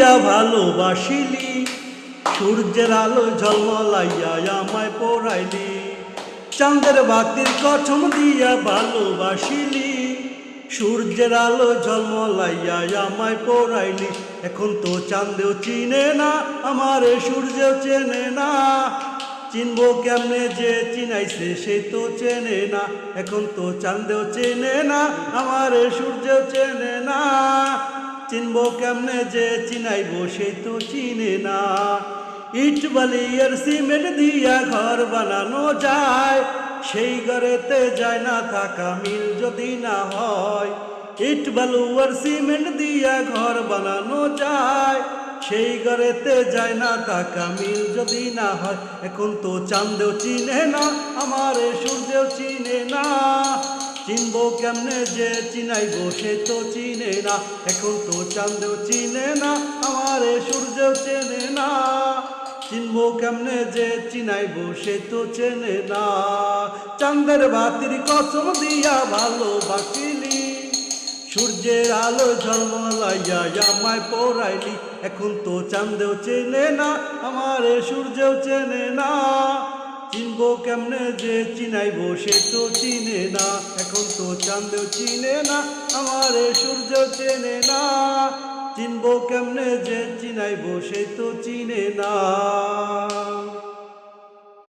দিয়া ভালোবাসিলি, সূর্যের আলো ঝলমলাইয়া আমায় পড়াইলি। চাঁদের বাতির কসম দিয়া ভালোবাসিলি, সূর্যের আলো ঝলমলাইয়া আমায় পড়াইলি। এখন তো চাঁদেও চিনে না আমারে, সূর্যেও চেনে না। চিনবো কেমনে যে চিনাইছে সে তো চেনে না। এখন তো চাঁদেও চেনে না আমারে, সূর্যেও চেনে না। চিনবো কেমনে যে চিনাইবো সে তো চিনে না। ইট বালি আর সিমেন্ট দিয়া ঘর বানানো যায়, সেই ঘরেতে যায় না থাকা মিল যদি না হয়। ইট বালু আর সিমেন্ট দিয়া ঘর বানানো যায়, সেই ঘরেতে যায় না থাকা মিল যদি না হয়। এখন তো চাঁদেও চিনে না আমারে, সূর্যেও চিনে না। চিনবো কেমনে যে চিনাইবো সে তো চিনে না। এখন তো চাঁদেও চিনে না আমারে, সূর্যেও চেনে না। চিনবো কেমনে যে চিনাইবো সে তো চেনে না। চাঁদের বাতির কসম দিয়া ভালোবাসিলি, সূর্যের আলো ঝলমলাইয়া আমায় পড়াইলি। এখন তো চাঁদেও চেনে না আমারে, সূর্যেও চেনে না। চিনবো কেমনে যে চিনাইবো সে তো চিনে না। এখন তো চাঁদেও চিনে না আমারে, সূর্যেও চেনে না। চিনবো কেমনে যে চিনাইবো সে তো চিনে না।